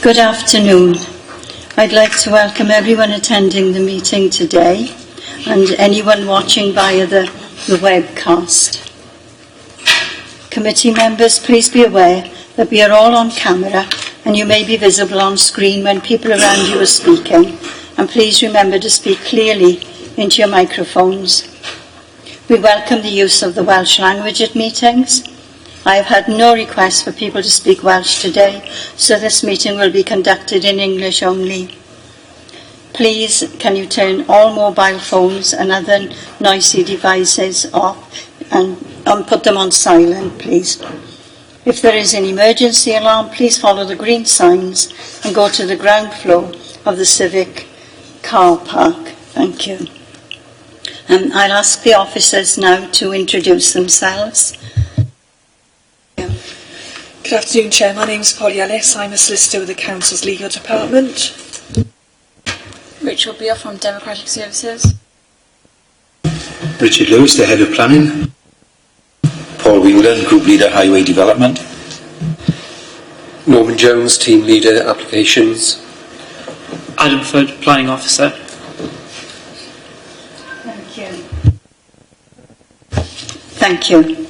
Good afternoon. I'd like to welcome everyone attending the meeting today and anyone watching via the webcast. Committee members, please be aware that we are all on camera and you may be visible on screen when people around you are speaking. And please remember to speak clearly into your microphones. We welcome the use of the Welsh language at meetings. I have had no request for people to speak Welsh today, so this meeting will be conducted in English only. Please, can you turn all mobile phones and other noisy devices off and put them on silent, please. If there is an emergency alarm, please follow the green signs and go to the ground floor of the Civic car park. Thank you. I'll ask the officers now to introduce themselves. Good afternoon, Chair. My name is Polly Ellis. I'm a solicitor with the Council's Legal Department. Rachel Beale from Democratic Services. Richard Lewis, the Head of Planning. Paul Whelan, Group Leader, Highway Development. Norman Jones, Team Leader, Applications. Adam Foot, Planning Officer. Thank you. Thank you.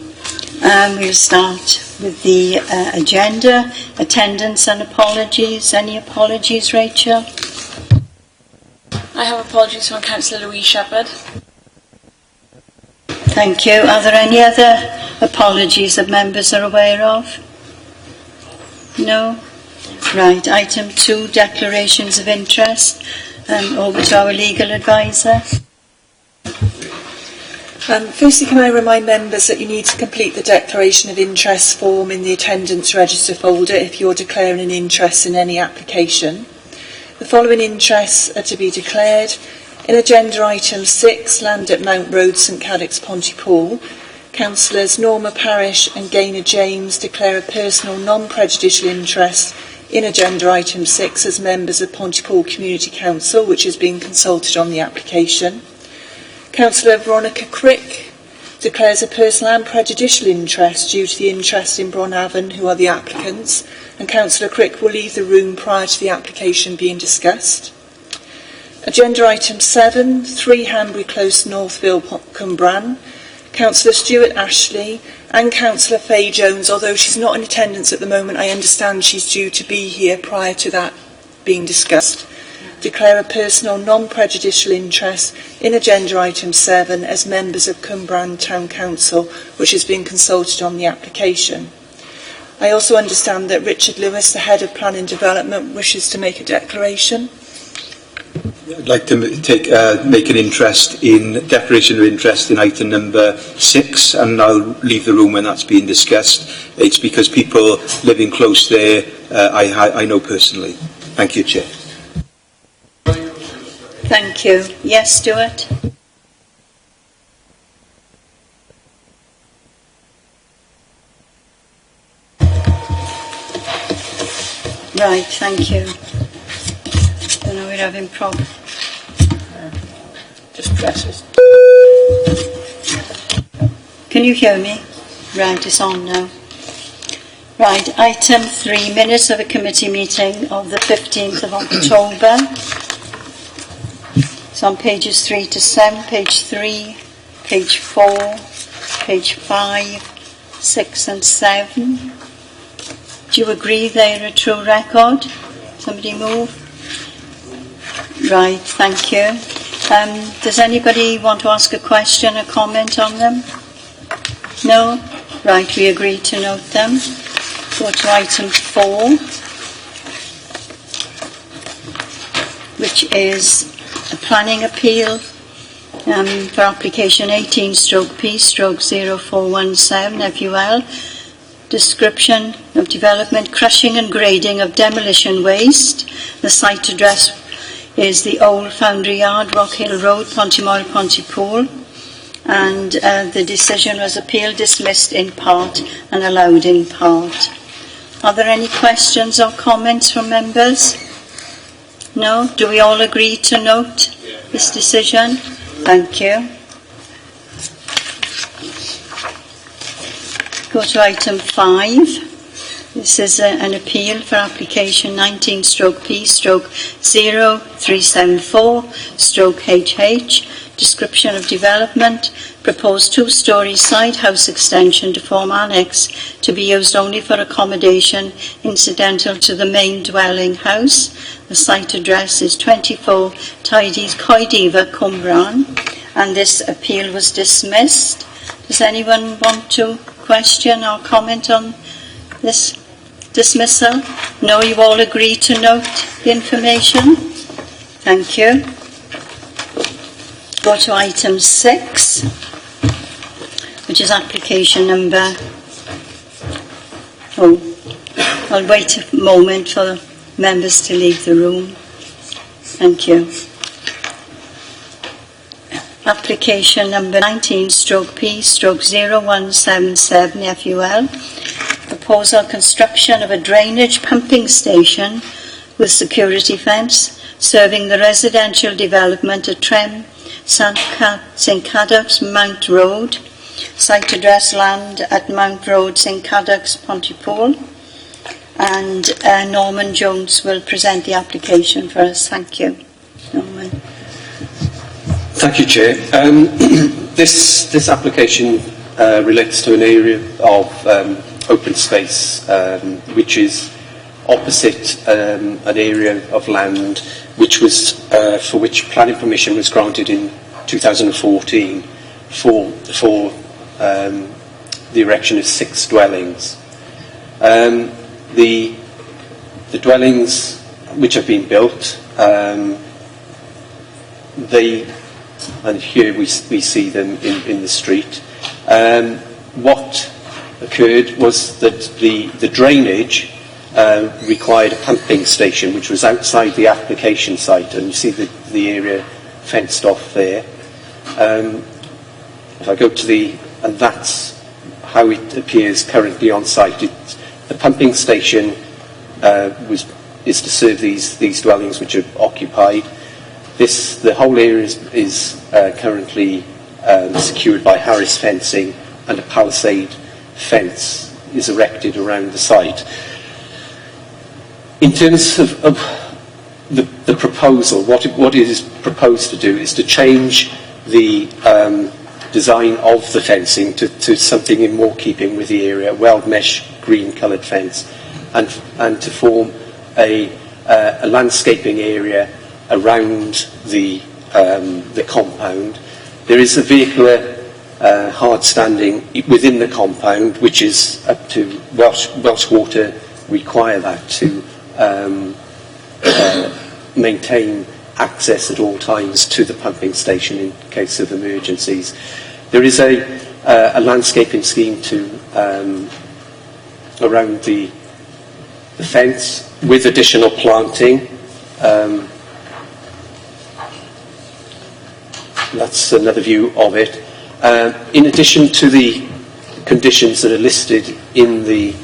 We'll start with the agenda, attendance and apologies. Any apologies, Rachel? I have apologies from Councillor Louise Shepherd. Thank you. Are there any other apologies that members are aware of? No? Right. Item 2, declarations of interest. Over to our legal advisor. Firstly, can I remind members that you need to complete the declaration of interest form in the attendance register folder if you're declaring an interest in any application. The following interests are to be declared. In agenda item 6, land at Mount Road, St Cadoc's, Pontypool, Councillors Norma Parish and Gaynor James declare a personal non-prejudicial interest in agenda item 6 as members of Pontypool Community Council, which is being consulted on the application. Councillor Veronica Crick declares a personal and prejudicial interest due to the interest in Bronavon, who are the applicants, and Councillor Crick will leave the room prior to the application being discussed. Agenda item 7, 3 Hanbury Close, Northville, Cumbran. Councillor Stuart Ashley and Councillor Faye Jones, although she's not in attendance at the moment, I understand she's due to be here prior to that being discussed, declare a personal non-prejudicial interest in agenda item 7 as members of Cumbran Town Council, which has been consulted on the application. I also understand that Richard Lewis, the Head of Planning Development, wishes to make a declaration. I'd like to make an interest in declaration of interest in item number 6, and I'll leave the room when that's being discussed. It's because people living close there, I know personally. Thank you, Chair. Thank you. Yes, Stuart? Right, thank you. I know we're having problems. Just press it. Can you hear me? Right, it's on now. Right, item 3, minutes of a committee meeting of the 15th of October. It's on pages 3 to 7, page 3, page 4, page 5, 6 and 7. Do you agree they're a true record? Somebody move? Right, thank you. Does anybody want to ask a question or comment on them? No? Right, we agree to note them. Go to item 4, which is a planning appeal for application 18/P/0417 FUL. Description of development, crushing and grading of demolition waste. The site address is the Old Foundry Yard, Rock Hill Road, Pontymoel, Pontypool. And the decision was appealed, dismissed in part and allowed in part. Are there any questions or comments from members? No? Do we all agree to note this decision? Thank you. Go to item 5, This is an appeal for application 19/P/0374/HH, description of development, proposed two-storey side house extension to form annex to be used only for accommodation incidental to the main dwelling house. The site address is 24 Tidies Coediva, Cwmbran, and this appeal was dismissed. Does anyone want to question or comment on this dismissal? No, you all agree to note the information? Thank you. Go to item 6, which is application number... I'll wait a moment for members to leave the room. Thank you. Application number 19/P/0177 FUL. Proposal construction of a drainage pumping station with security fence serving the residential development at Trem, St Cadoc's, Mount Road. Site address land at Mount Road, St Cadoc's, Pontypool. And Norman Jones will present the application for us. Thank you. Norman. Thank you, Chair. This application relates to an area of open space which is opposite an area of land which was for which planning permission was granted in 2014 for the erection of 6 dwellings. The dwellings which have been built, and here we see them in the street. What occurred was that the drainage required a pumping station which was outside the application site, and you see the area fenced off there. If I go to and that's how it appears currently on site. The pumping station is to serve these dwellings which are occupied. The whole area is currently secured by Harris fencing, and a palisade fence is erected around the site. In terms of the proposal, what it is proposed to do is to change the design of the fencing to something in more keeping with the area, weld mesh green coloured fence, and to form a landscaping area around the compound. There is a vehicular hard standing within the compound, which is up to Welsh Water require that to maintain access at all times to the pumping station in case of emergencies. There is a landscaping scheme around the fence with additional planting. That's another view of it. In addition to the conditions that are listed in the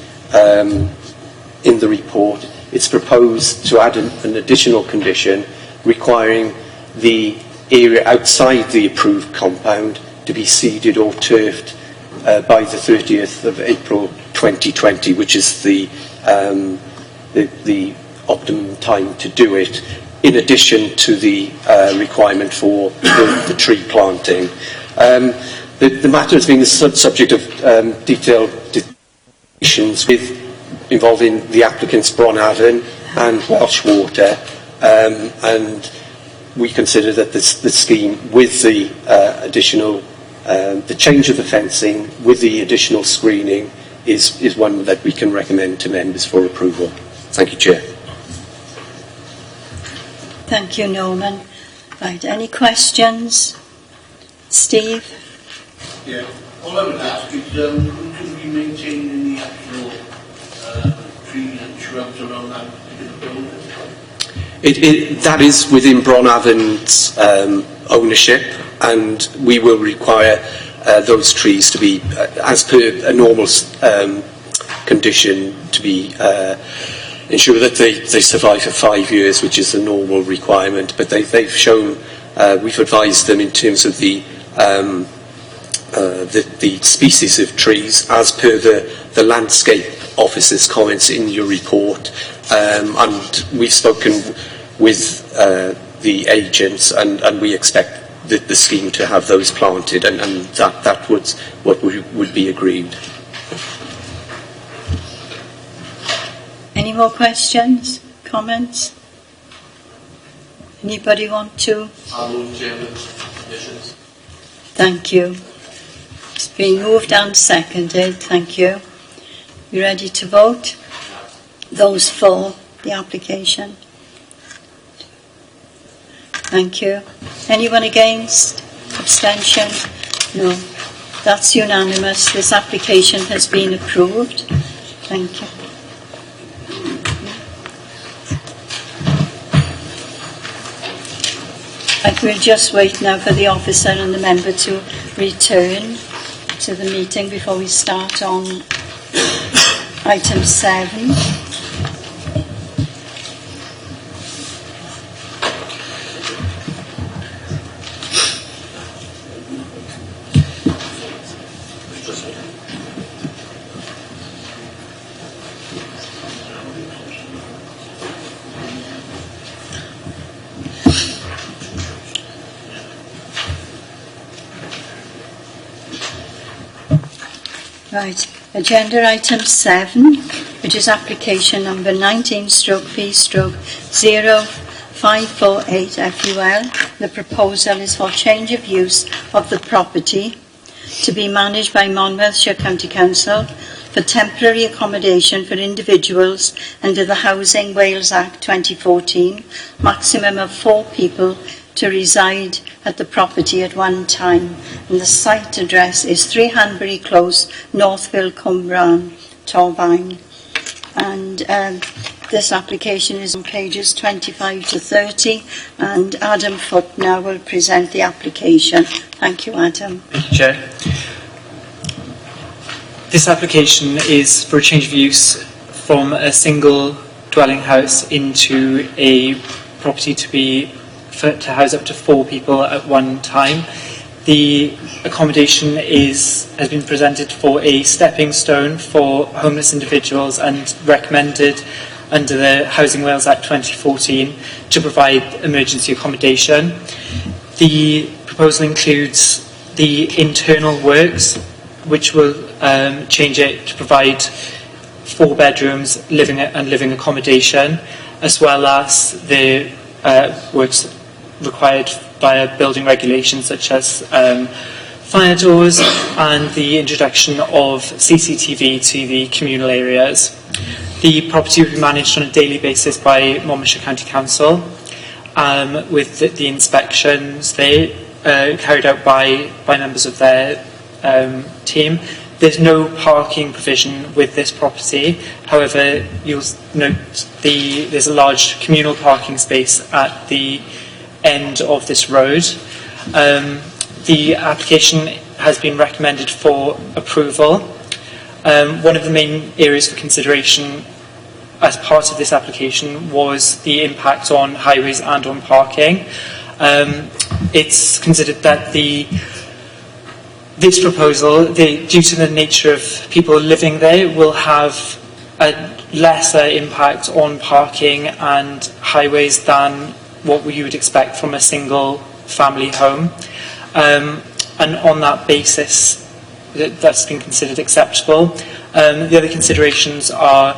report, it's proposed to add an additional condition requiring the area outside the approved compound to be seeded or turfed by the 30th of April 2020, which is the optimum time to do it, in addition to the requirement for the tree planting. The matter has been the subject of detailed discussions involving the applicants Bronavon and Welsh Water, and we consider that the scheme with the additional, the change of the fencing with the additional screening is one that we can recommend to members for approval. Thank you, Chair. Thank you, Norman. Right, any questions? Steve? Yeah, all I would ask is, could we maintain any actual trees and shrubs around that particular building? That is within Bronavon's ownership, and we will require those trees to be, as per a normal condition, to be ensure that they survive for 5 years, which is the normal requirement. But they've shown, we've advised them in terms of the species of trees, as per the the landscape officer's comments in your report, and we've spoken with the agents, and we expect the scheme to have those planted, and that was what would be agreed. Any more questions, comments? Anybody want to? I'll move Chairman conditions. Thank you. It's been moved and seconded. Thank you. You ready to vote? Those for the application? Thank you. Anyone against? Abstention? No. That's unanimous. This application has been approved. Thank you. I will just wait now for the officer and the member to return to the meeting before we start on item 7. Right, agenda item 7, which is application number 19/P/00548 FUL. The proposal is for change of use of the property to be managed by Monmouthshire County Council for temporary accommodation for individuals under the Housing Wales Act 2014, maximum of 4 people to reside at the property at one time, and the site address is 3 Hanbury Close, Northville, Cwmbran, Torfaen. And this application is on pages 25 to 30, and Adam Foote now will present the application. Thank you, Adam. Thank you, Chair. This application is for a change of use from a single dwelling house into a property to house up to 4 people at one time. The accommodation has been presented for a stepping stone for homeless individuals and recommended under the Housing Wales Act 2014 to provide emergency accommodation. The proposal includes the internal works, which will change it to provide 4 bedrooms, living accommodation, as well as the works required via building regulations such as fire doors and the introduction of CCTV to the communal areas. The property will be managed on a daily basis by Monmouthshire County Council, with the inspections carried out by members of their team. There's no parking provision with this property. However, you'll note there's a large communal parking space at the end of this road. The application has been recommended for approval. One of the main areas for consideration as part of this application was the impact on highways and on parking. It's considered that this proposal, due to the nature of people living there, will have a lesser impact on parking and highways than what you would expect from a single family home. And on that basis, that's been considered acceptable. The other considerations are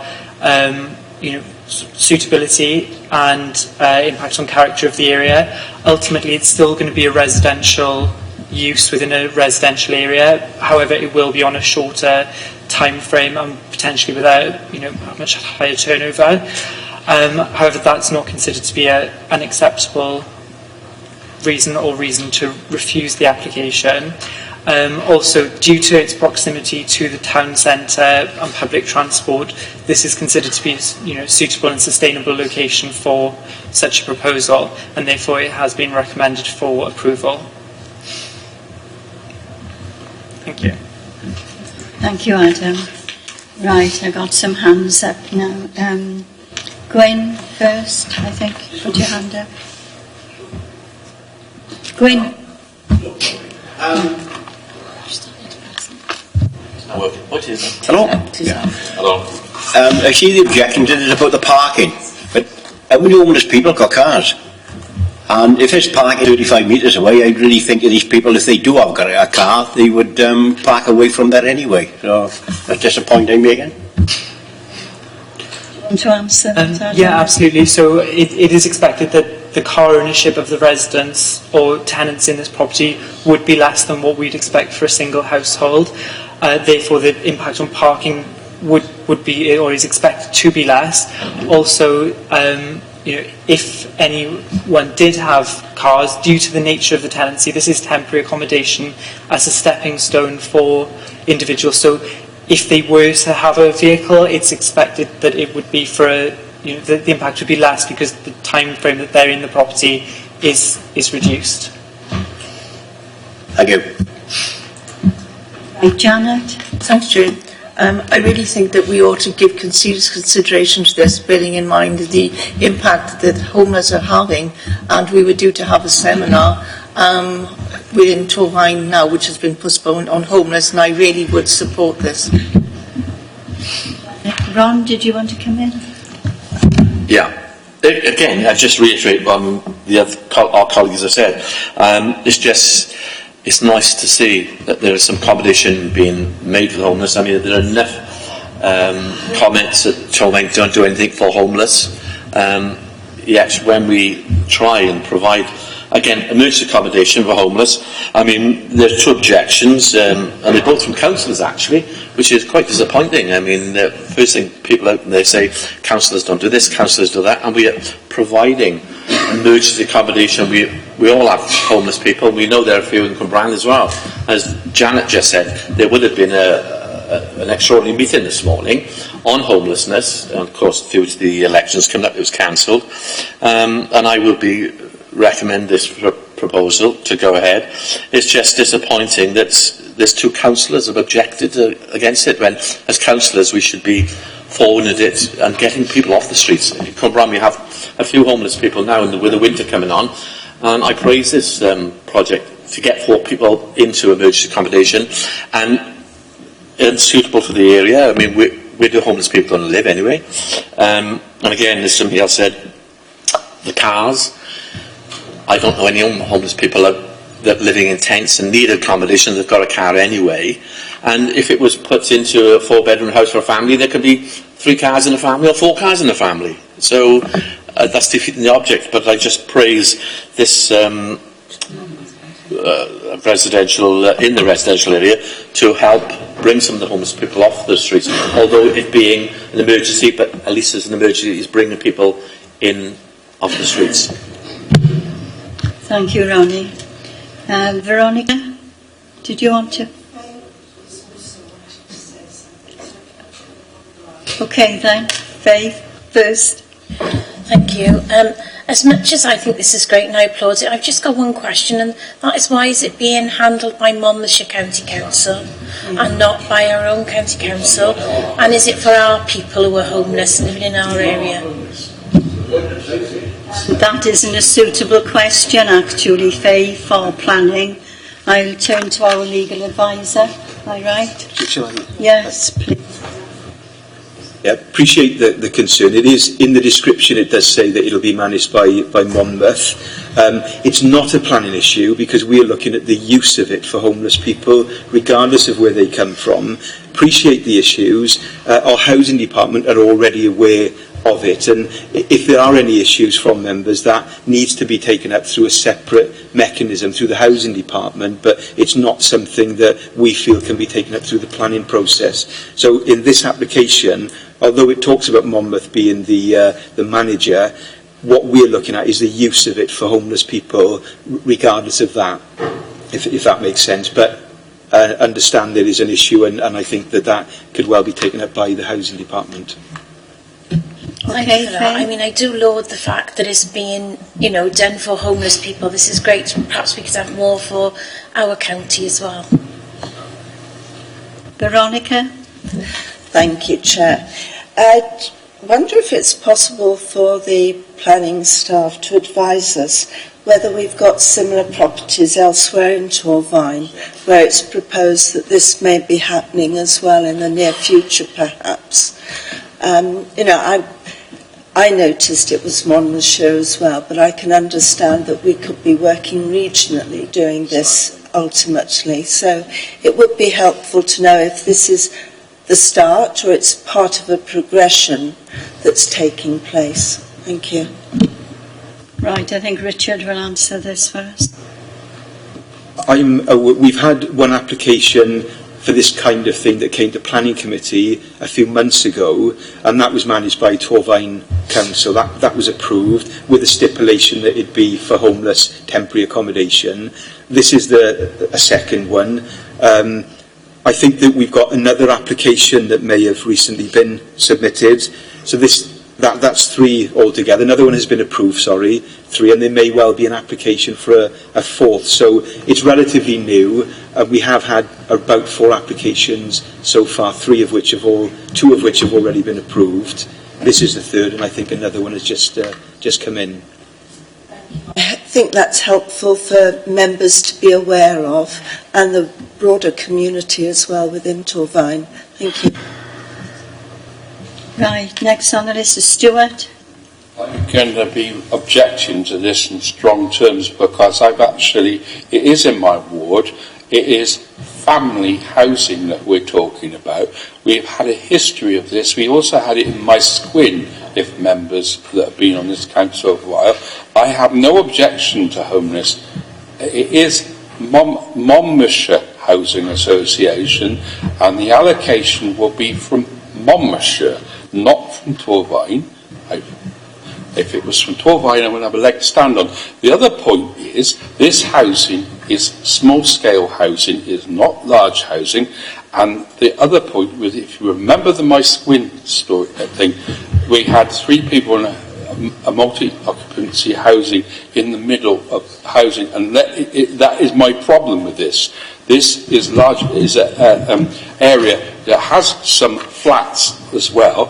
suitability and impact on character of the area. Ultimately, it's still going to be a residential use within a residential area. However, it will be on a shorter time frame and potentially without a much higher turnover. However, that's not considered to be an acceptable reason to refuse the application. Also, due to its proximity to the town centre and public transport, this is considered to be a suitable and sustainable location for such a proposal, and therefore it has been recommended for approval. Thank you. Thank you, Adam. Right, I got some hands up now. Gwyn first, I think. Put your hand up. Gwyn. What is it? Hello? Hello. I see the objection to it about the parking, but how many homeless people got cars? And if it's parking 35 metres away, I really think of these people, if they do have got a car, they would park away from there anyway. So that's just a point I'm making. Want to answer that? Yeah, absolutely. So it is expected that the car ownership of the residents or tenants in this property would be less than what we'd expect for a single household. Therefore, the impact on parking would be, or is expected to be less. Also, if anyone did have cars, due to the nature of the tenancy, this is temporary accommodation as a stepping stone for individuals. So if they were to have a vehicle, it's expected that it would be for the impact would be less because the time frame that they're in the property is reduced. Thank you. Right, Janet? Thanks, Jane. I really think that we ought to give serious consideration to this, bearing in mind the impact that homeless are having, and we were due to have a seminar within Torvine now, which has been postponed, on homeless, and I really would support this. Ron, did you want to come in? Yeah. Again, I just reiterate what our colleagues have said. It's nice to see that there is some accommodation being made for the homeless. I mean, there are enough comments that Torvine don't do anything for homeless. Yet when we try and provide, again, emergency accommodation for homeless, I mean, there are two objections, and they're both from councillors actually, which is quite disappointing. I mean, the first thing people out there say, councillors don't do this, councillors do that, and we are providing emergency accommodation. We all have homeless people. We know there are a few in Cwmbran as well. As Janet just said, there would have been an extraordinary meeting this morning on homelessness, and of course due to the elections coming up it was cancelled, and I will recommend this proposal to go ahead. It's just disappointing that there's two councillors have objected against it, when as councillors we should be forwarding it and getting people off the streets. In Cwmbran we have a few homeless people now with the winter coming on, and I praise this project to get 4 people into emergency accommodation and suitable for the area. I mean, where do homeless people going to live anyway? And again, as somebody else said, the cars. I don't know any homeless people that living in tents and need accommodation. They've got a car anyway. And if it was put into a 4-bedroom house for a family, there could be 3 cars in a family or 4 cars in a family. So that's defeating the object. But I just praise this residential in the residential area to help bring some of the homeless people off the streets. Although it being an emergency, but at least as an emergency, is bringing people in off the streets. Thank you, Ronnie. Veronica, did you want to? Okay then, Faith first. Thank you. As much as I think this is great and I applaud it, I've just got one question, and that is, why is it being handled by Monmouthshire County Council and not by our own county council? And is it for our people who are homeless living in our area? That isn't a suitable question, actually, Faith, for planning. I'll turn to our legal advisor. Am I right? Yes, please. Yeah, appreciate the concern. It is in the description. It does say that it'll be managed by Monmouth. It's not a planning issue because we are looking at the use of it for homeless people, regardless of where they come from. Appreciate the issues. Our housing department are already aware of it, and if there are any issues from members, that needs to be taken up through a separate mechanism through the housing department, but it's not something that we feel can be taken up through the planning process. So in this application, although it talks about Monmouth being the manager, what we're looking at is the use of it for homeless people, regardless of that, if that makes sense. But understand there is an issue, and I think that could well be taken up by the housing department. Thank you for that. I mean, I do laud the fact that it's being, done for homeless people. This is great. Perhaps we could have more for our county as well. Veronica? Thank you, Chair. wonder if it's possible for the planning staff to advise us whether we've got similar properties elsewhere in Torvine where it's proposed that this may be happening as well in the near future, perhaps. I noticed it was Monmouthshire as well, but I can understand that we could be working regionally doing this ultimately. So it would be helpful to know if this is the start or it's part of a progression that's taking place. Thank you. Right, I think Richard will answer this first. We've had one application for this kind of thing that came to planning committee a few months ago, and that was managed by Torvine Council. That was approved with the stipulation that it'd be for homeless temporary accommodation. This is a second one. I think that we've got another application that may have recently been submitted. So that's 3 altogether. Another one has been approved, 3, and there may well be an application for a 4th. So it's relatively new. We have had about 4 applications so far, 2 of which have already been approved. This is the 3rd, and I think another one has just come in. I think that's helpful for members to be aware of, and the broader community as well within Torvine. Thank you. Right, next on the list is Stuart. I'm going to be objecting to this in strong terms because it is in my ward, it is family housing that we're talking about. We've had a history of this. We also had it in my Squin, if members that have been on this council for a while. I have no objection to homeless. It is Monmouthshire Housing Association, and the allocation will be from Monmouthshire, not from Torvine. If it was from Torvine, I would have a leg to stand on. The other point is, this housing is small-scale housing, is not large housing. And the other point was, if you remember the My Squin story thing, we had 3 people in a multi-occupancy housing in the middle of housing, and that is my problem with this. This is an area that has some flats as well,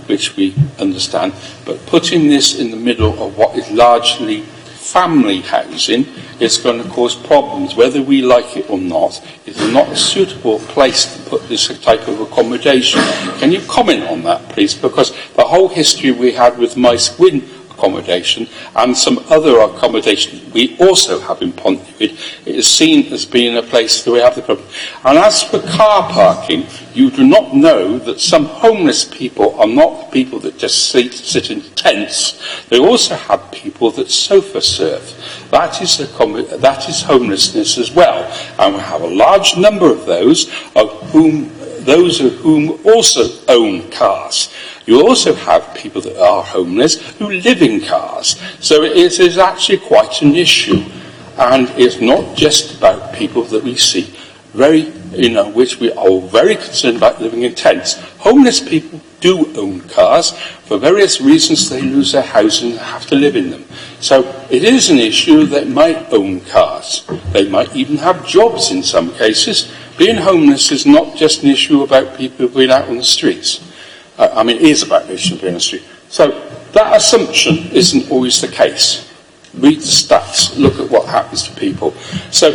which we understand, but putting this in the middle of what is largely family housing is going to cause problems, whether we like it or not. It's not a suitable place to put this type of accommodation. Can you comment on that, please? Because the whole history we had with My Squin accommodation and some other accommodation we also have in Pontypridd, it is seen as being a place that we have the problem. And as for car parking, you do not know that some homeless people are not people that just sit in tents. They also have people that sofa surf. That is homelessness as well. And we have a large number of those of whom also own cars. You also have people that are homeless who live in cars. So it is actually quite an issue. And it's not just about people that we see which we are very concerned about living in tents. Homeless people do own cars. For various reasons, they lose their housing and have to live in them. So it is an issue. They might own cars. They might even have jobs in some cases. Being homeless is not just an issue about people being out on the streets. It is about the issue of being on the street. So that assumption isn't always the case. Read the stats, look at what happens to people. So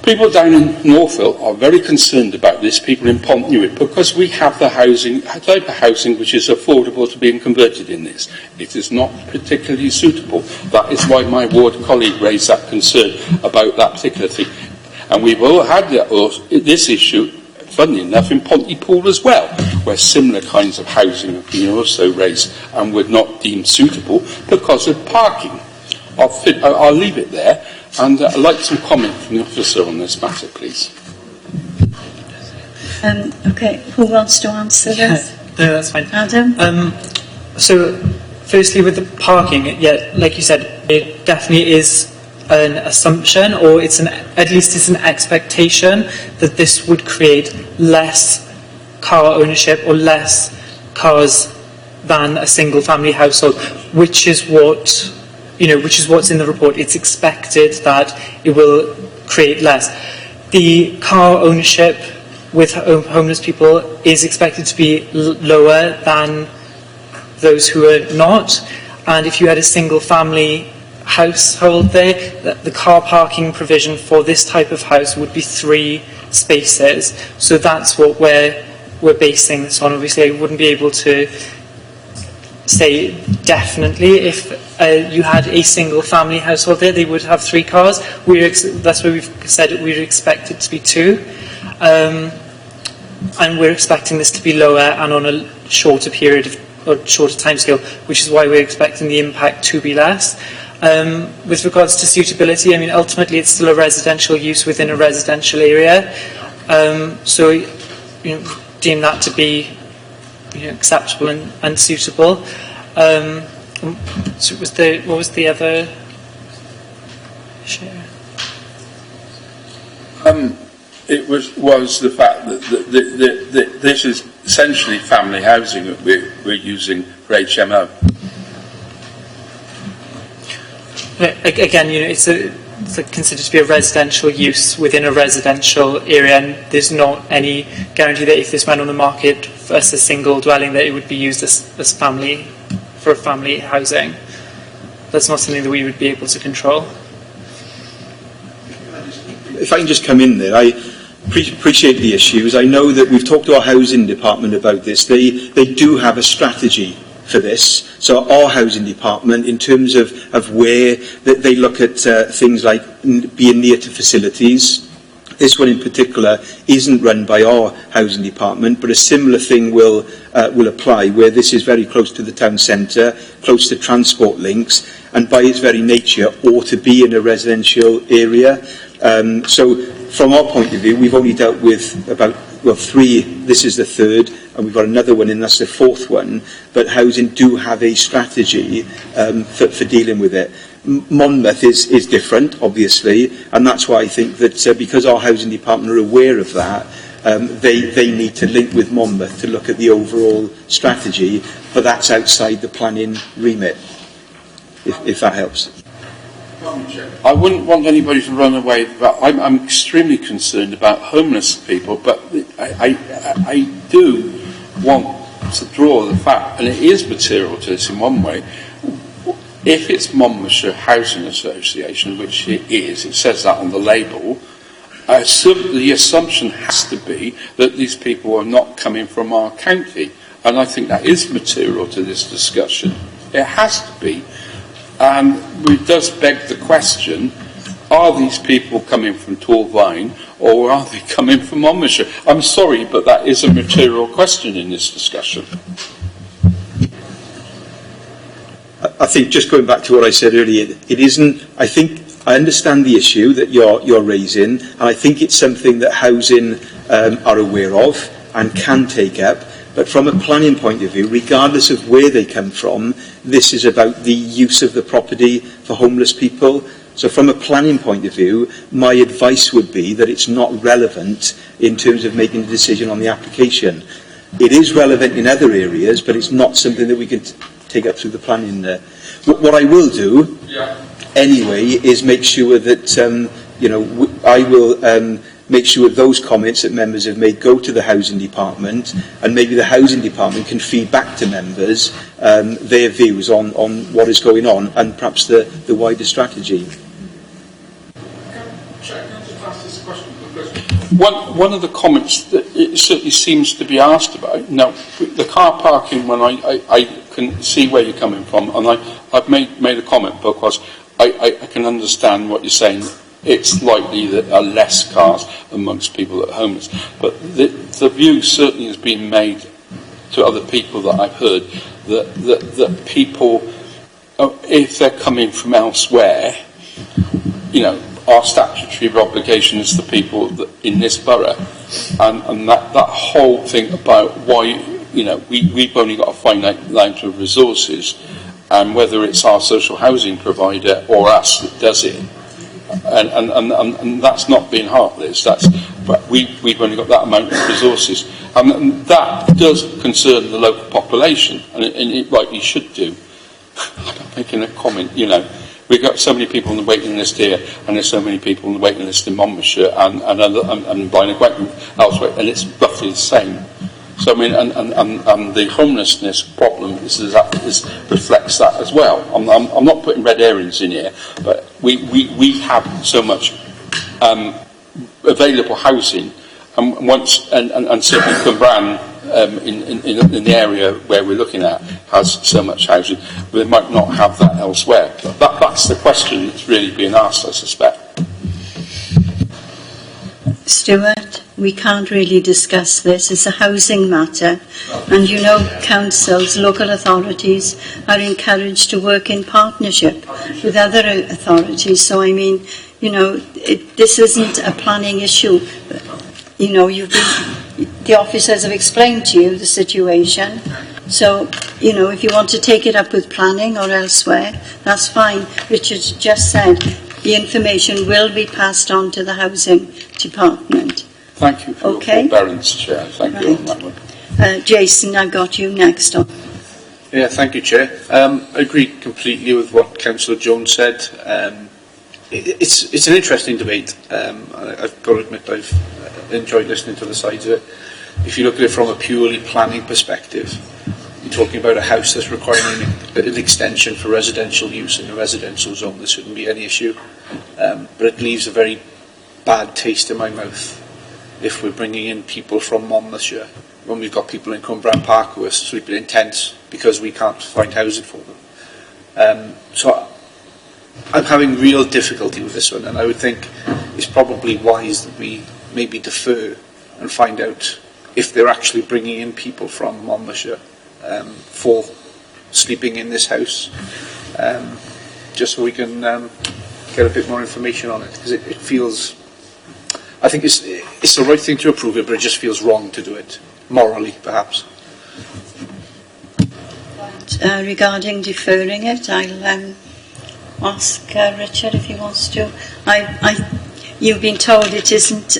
people down in Northville are very concerned about this, people in Pontypridd, because we have the type of housing which is affordable to being converted in this. It is not particularly suitable. That is why my ward colleague raised that concern about that particular thing. And we've all had this issue, funnily enough, in Pontypool as well, where similar kinds of housing have been also raised and were not deemed suitable because of parking. I'll leave it there, and I'd like some comment from the officer on this matter, please. Okay, who wants to answer this? No, that's fine. Adam? So, firstly, with the parking, like you said, it definitely is an assumption, or at least it's an expectation that this would create less car ownership or less cars than a single family household, which is what's in the report. It's expected that it will create less. The car ownership with homeless people is expected to be lower than those who are not. And if you had a single family household there, the car parking provision for this type of house would be 3 spaces. So that's what we're basing this on. Obviously, I wouldn't be able to say definitely if you had a single family household there, they would have 3 cars. That's why we've said that we'd expect it to be 2. And we're expecting this to be lower and on a shorter period or shorter timescale, which is why we're expecting the impact to be less. With regards to suitability, I mean, ultimately it's still a residential use within a residential area. So, deem that to be acceptable and suitable. So what was the other share? It was the fact that this is essentially family housing that we're using for HMO. Again, it's considered to be a residential use within a residential area, and there's not any guarantee that if this went on the market as a single dwelling that it would be used as family for family housing. That's not something that we would be able to control. If I can just come in there, I appreciate the issues. I know that we've talked to our housing department about this. They do have a strategy for this. So our housing department, in terms of where they look at things like being near to facilities. This one in particular isn't run by our housing department, but a similar thing will apply where this is very close to the town centre, close to transport links, and by its very nature ought to be in a residential area. So from our point of view, we've only dealt with about 3, this is the 3rd, and we've got another one, and that's the 4th one. But housing do have a strategy for dealing with it. Monmouth is different, obviously, and that's why I think that because our housing department are aware of that, they need to link with Monmouth to look at the overall strategy, but that's outside the planning remit, if that helps. I wouldn't want anybody to run away, but I'm extremely concerned about homeless people, but I do want to draw the fact, and it is material to this in one way, if it's Monmouthshire Housing Association, which it is, it says that on the label, the assumption has to be that these people are not coming from our county, and I think that is material to this discussion. It has to be. And it does beg the question, are these people coming from Torvine or are they coming from Monmouthshire? I'm sorry, but that is a material question in this discussion. I think just going back to what I said earlier, it isn't, I think, I understand the issue that you're raising, and I think it's something that housing are aware of and can take up. But from a planning point of view, regardless of where they come from, this is about the use of the property for homeless people. So from a planning point of view, my advice would be that it's not relevant in terms of making a decision on the application. It is relevant in other areas, but it's not something that we can take up through the planning there. What I will do, anyway, is make sure that, I will make sure those comments that members have made go to the housing department, and maybe the housing department can feed back to members their views on what is going on and perhaps the wider strategy. One of the comments that it certainly seems to be asked about, now the car parking one, I can see where you're coming from, and I've made a comment because I can understand what you're saying. It's likely that there are less cars amongst people that are homeless. But the view certainly has been made to other people that I've heard that people, if they're coming from elsewhere, our statutory obligation is the people in this borough. And that whole thing about why, we've only got a finite amount of resources, and whether it's our social housing provider or us that does it, and that's not being heartless. But we've only got that amount of resources, and that does concern the local population, and it rightly should do. I'm making a comment. We've got so many people on the waiting list here, and there's so many people on the waiting list in Monmouthshire and Blaenau Gwent elsewhere, and it's roughly the same. So I mean, and the homelessness problem reflects that as well. I'm not putting red herrings in here, but we have so much available housing, and certainly Cwmbran in the area where we're looking at has so much housing, but they might not have that elsewhere. That's the question that's really being asked, I suspect. Stuart, we can't really discuss this. It's a housing matter. And you know, councils, local authorities are encouraged to work in partnership with other authorities. So, I mean, you know, this isn't a planning issue. You know, the officers have explained to you the situation. So, you know, if you want to take it up with planning or elsewhere, that's fine. Richard just said the information will be passed on to the housing department. Thank you for your forbearance, Chair. Thank you on that one. Jason, I got you next on. Yeah, thank you, Chair. I agree completely with what Councillor Jones said. It's an interesting debate. I've got to admit I've enjoyed listening to the sides of it. If you look at it from a purely planning perspective, you're talking about a house that's requiring an extension for residential use in a residential zone. There shouldn't be any issue. But it leaves a very bad taste in my mouth if we're bringing in people from Monmouthshire when we've got people in Cwmbran Park who are sleeping in tents because we can't find housing for them. So I'm having real difficulty with this one, and I would think it's probably wise that we maybe defer and find out if they're actually bringing in people from Monmouthshire for sleeping in this house, just so we can get a bit more information on it, because it feels, I think it's the right thing to approve it, but it just feels wrong to do it, morally perhaps. Regarding deferring it, I'll ask Richard if he wants to. You've been told it isn't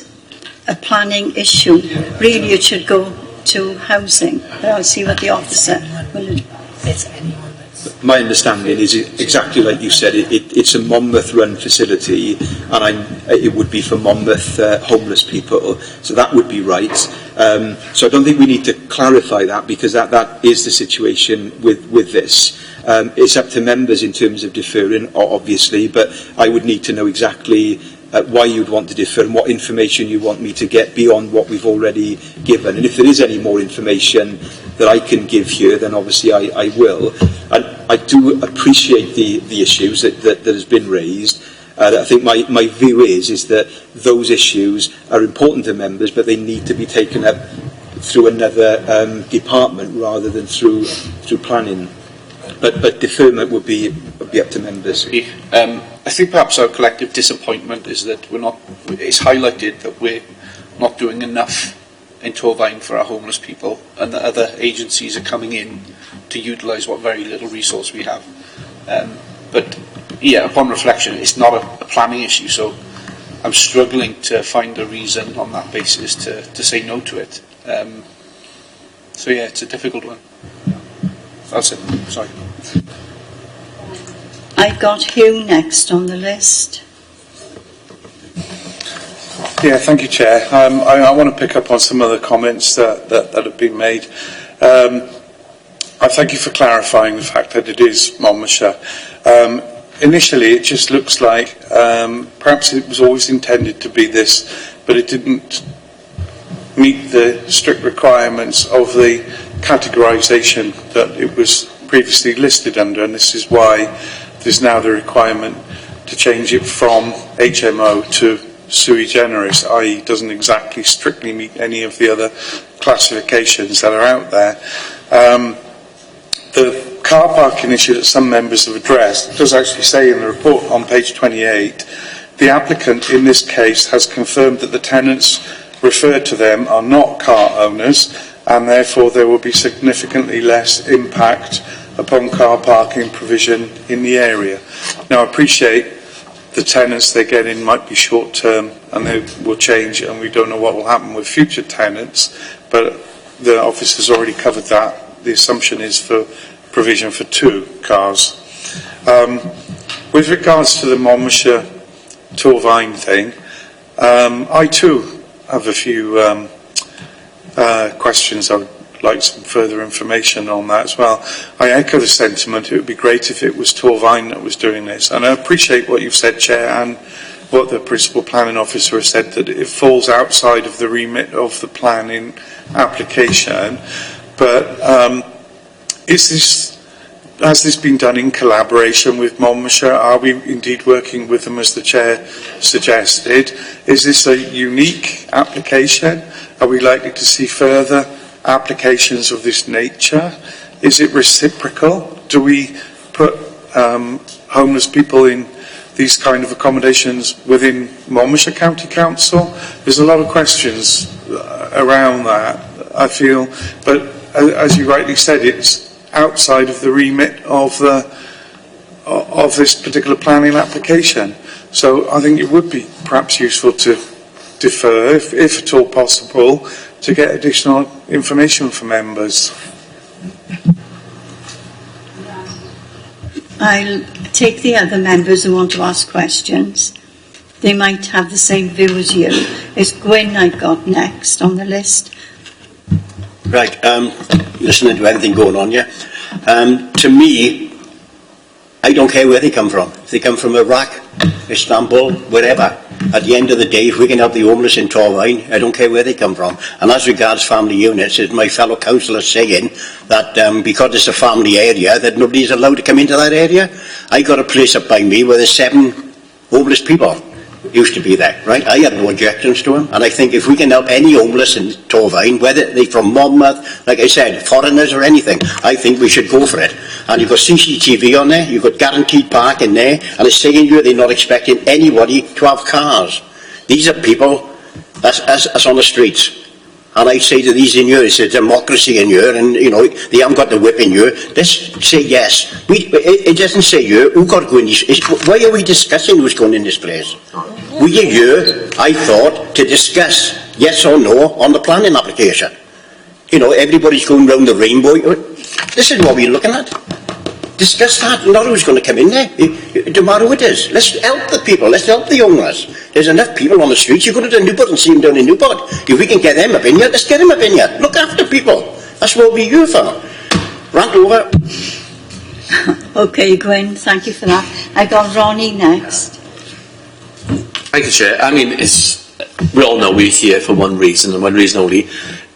a planning issue. Really, it should go to housing. But I'll see what the officer will do. My understanding is exactly like you said. It's a Monmouth-run facility, and it would be for Monmouth homeless people. So that would be right. So I don't think we need to clarify that, because that is the situation with this. It's up to members in terms of deferring, obviously, but I would need to know exactly why you'd want to defer and what information you want me to get beyond what we've already given. And if there is any more information that I can give here, then obviously I will. And I do appreciate the issues that has been raised. I think my view is that those issues are important to members, but they need to be taken up through another department rather than through planning. But deferment would be up to members. I think perhaps our collective disappointment is that it's highlighted that we're not doing enough in Torfaen for our homeless people, and that other agencies are coming in to utilise what very little resource we have. But yeah, upon reflection, it's not a planning issue, so I'm struggling to find a reason on that basis to say no to it. So yeah, it's a difficult one. That's it. Sorry. I've got Hugh next on the list. Yeah, thank you, Chair. I want to pick up on some of the comments that have been made. I thank you for clarifying the fact that it is Monmouthshire. Initially, it just looks like perhaps it was always intended to be this, but it didn't meet the strict requirements of the categorisation that it was previously listed under, and this is why there's now the requirement to change it from HMO to sui generis, i.e. doesn't exactly strictly meet any of the other classifications that are out there. The car parking issue that some members have addressed does actually say in the report on page 28, the applicant in this case has confirmed that the tenants referred to them are not car owners, and therefore there will be significantly less impact upon car parking provision in the area. Now, I appreciate the tenants they get in might be short term and they will change, and we don't know what will happen with future tenants, but the office has already covered that. The assumption is for provision for 2 cars. With regards to the Monmouthshire Torfaen thing, I too have a few questions, I would like some further information on that as well. I echo the sentiment. It would be great if it was Torvine that was doing this. And I appreciate what you've said, Chair, and what the Principal Planning Officer has said, that it falls outside of the remit of the planning application. But has this been done in collaboration with Monmouthshire? Are we indeed working with them as the Chair suggested? Is this a unique application? Are we likely to see further applications of this nature? Is it reciprocal? Do we put homeless people in these kind of accommodations within Monmouthshire County Council? There's a lot of questions around that, I feel, but as you rightly said, it's outside of the remit of this particular planning application. So I think it would be perhaps useful to defer, if at all possible, to get additional information from members. I'll take the other members who want to ask questions. They might have the same view as you. It's Gwyn I've got next on the list. Right, listening to everything going on here. To me, I don't care where they come from. If they come from Iraq, Istanbul, wherever. At the end of the day, if we can help the homeless in Torvine, I don't care where they come from. And as regards family units, as my fellow councillor saying that because it's a family area, that nobody's allowed to come into that area. I got a place up by me where there's 7 homeless people used to be there, right? I had no objections to them, and I think if we can help any homeless in Torvine, whether they're from Monmouth, like I said, foreigners or anything, I think we should go for it. And you've got CCTV on there, you've got guaranteed parking there, and it's saying you they're not expecting anybody to have cars. These are people that's on the streets. And I say to these in here, it's a democracy in here, and you know, they haven't got the whip in here. Let's say yes. It doesn't say here who got to go in this. Why are we discussing who's going in this place? We are here, I thought, to discuss yes or no on the planning application. You know, everybody's going round the rainbow. This is what we're looking at. Discuss that, not who's going to come in there. No matter who it is. Let's help the people, let's help the homeless. There's enough people on the streets. You go to Newport and see them down in Newport. If we can get them up in here, let's get them up in here. Look after people. That's what we're here for. Rant over. Okay, Gwyn, thank you for that. I got Ronnie next. Thank you, Chair. I mean, we all know we're here for one reason and one reason only,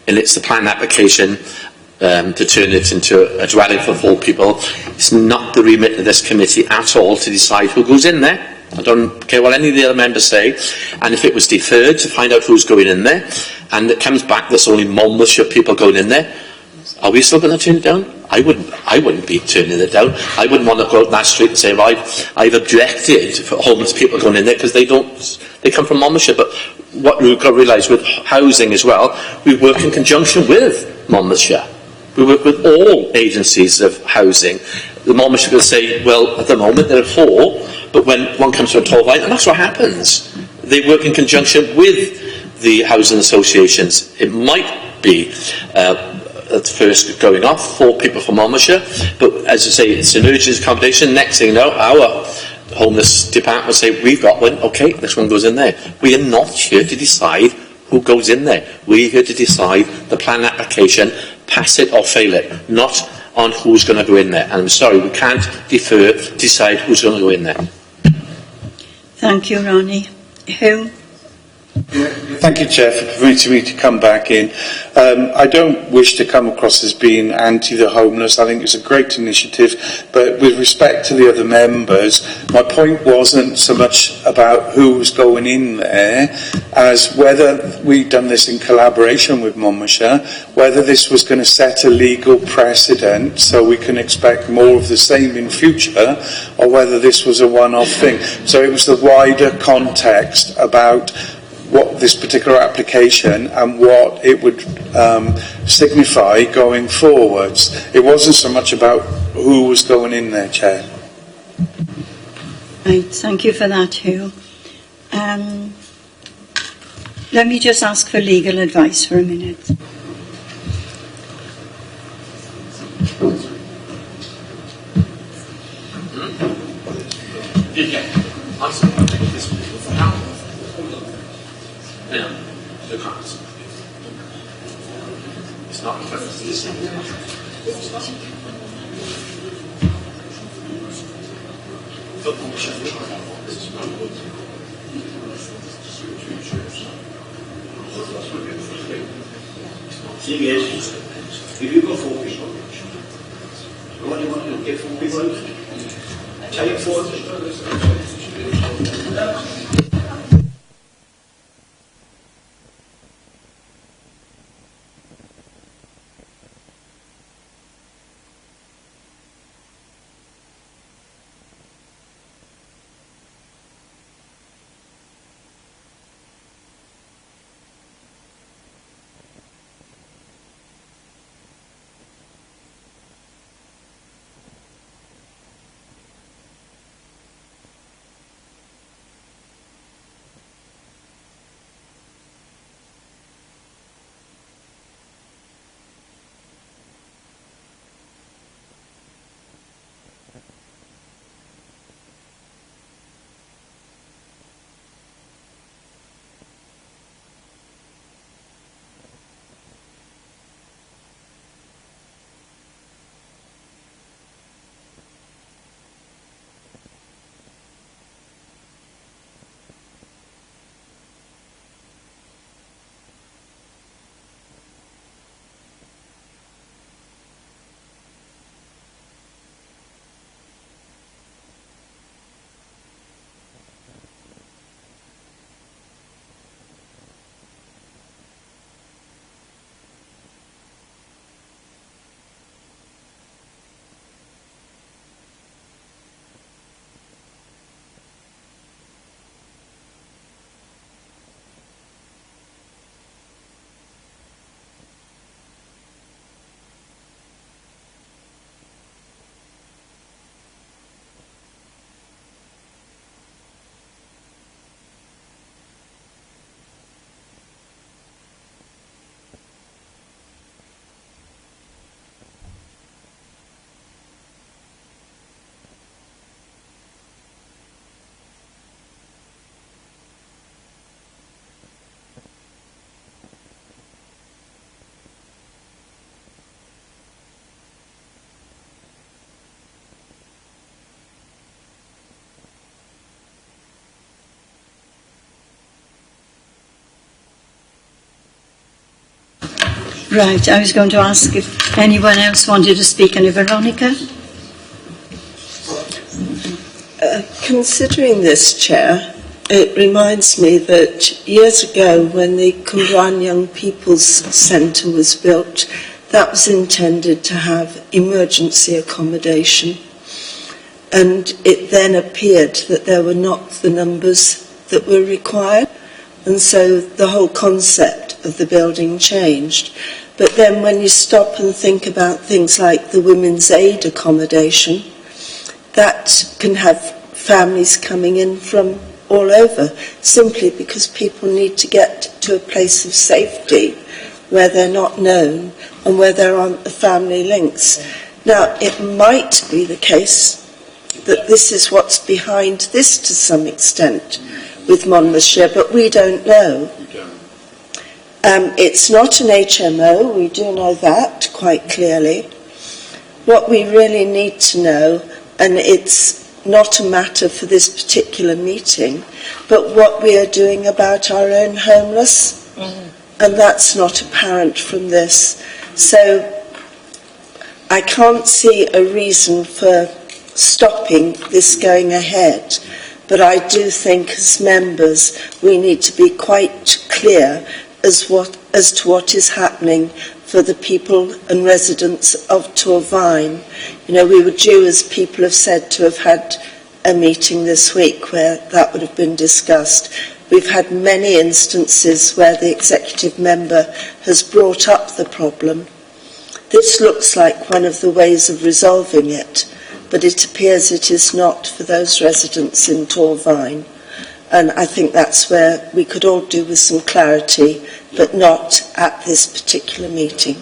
and it's the plan application to turn it into a dwelling for 4 people. It's not the remit of this committee at all to decide who goes in there. I don't care what any of the other members say. And if it was deferred to find out who's going in there, and it comes back there's only Monmouthshire people going in there, are we still going to turn it down? I wouldn't be turning it down. I wouldn't want to go out that street and say, well, I've objected for homeless people going in there because they come from Monmouthshire. But what we've got to realise with housing as well, we work in conjunction with Monmouthshire. We work with all agencies of housing. The Monmouthshire will say, well, at the moment there are 4, but when one comes to a Torvine, and that's what happens. They work in conjunction with the housing associations. It might be at first going off 4 people from Monmouthshire, but as I say, it's an urgent accommodation. Next thing you know, our homeless department will say, we've got one, okay, this one goes in there. We are not here to decide who goes in there. We're here to decide the plan application, pass it or fail it, not on who's going to go in there. And I'm sorry, we can't defer to decide who's going to go in there. Thank you, Ronnie. Who? Thank you, Chair, for permitting me to come back in. I don't wish to come across as being anti the homeless. I think it's a great initiative, but with respect to the other members, my point wasn't so much about who's going in there as whether we've done this in collaboration with Monmouthshire, whether this was going to set a legal precedent so we can expect more of the same in future, or whether this was a one-off thing. So it was the wider context about what this particular application and what it would signify going forwards. It wasn't so much about who was going in there, Chair. Right, thank you for that, Hugh. Let me just ask for legal advice for a minute. Thing is, if you've got 4 people, what do you want to do? Get 4 people out? Take 4. Right, I was going to ask if anyone else wanted to speak. And Veronica? Considering this, Chair, it reminds me that years ago when the Cwmbran Young People's Centre was built, that was intended to have emergency accommodation. And it then appeared that there were not the numbers that were required. And so the whole concept of the building changed. But then when you stop and think about things like the women's aid accommodation, that can have families coming in from all over, simply because people need to get to a place of safety where they're not known and where there aren't the family links. Now, it might be the case that this is what's behind this to some extent with Monmouthshire, but we don't know. It's not an HMO, we do know that quite clearly. What we really need to know, and it's not a matter for this particular meeting, but what we are doing about our own homeless, and that's not apparent from this. So I can't see a reason for stopping this going ahead, but I do think as members we need to be quite clear as to what is happening for the people and residents of Torvine. You know, we were due, as people have said, to have had a meeting this week where that would have been discussed. We've had many instances where the executive member has brought up the problem. This looks like one of the ways of resolving it, but it appears it is not for those residents in Torvine. And I think that's where we could all do with some clarity, but not at this particular meeting.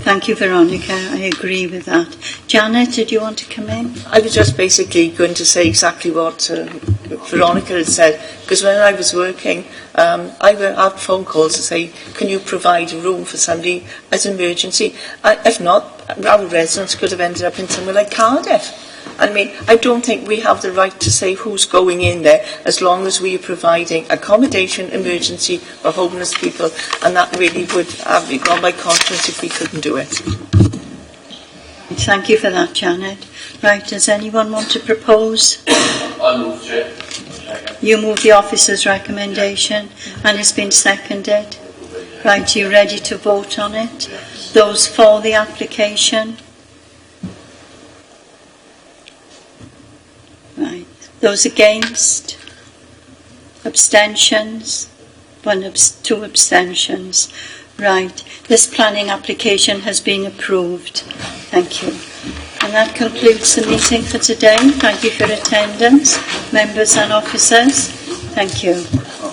Thank you, Veronica. I agree with that. Janet, did you want to come in? I was just basically going to say exactly what Veronica had said, because when I was working, I would have phone calls to say, can you provide a room for somebody as an emergency? If not, our residents could have ended up in somewhere like Cardiff. I mean, I don't think we have the right to say who's going in there as long as we are providing accommodation, emergency for homeless people, and that really would have me on my conscience if we couldn't do it. Thank you for that, Janet. Right, does anyone want to propose? I move, Chair. You move the officer's recommendation, and it's been seconded. Right, you ready to vote on it? Those for the application? Right. Those against? Abstentions? Two abstentions. Right. This planning application has been approved. Thank you. And that concludes the meeting for today. Thank you for attendance, members and officers. Thank you.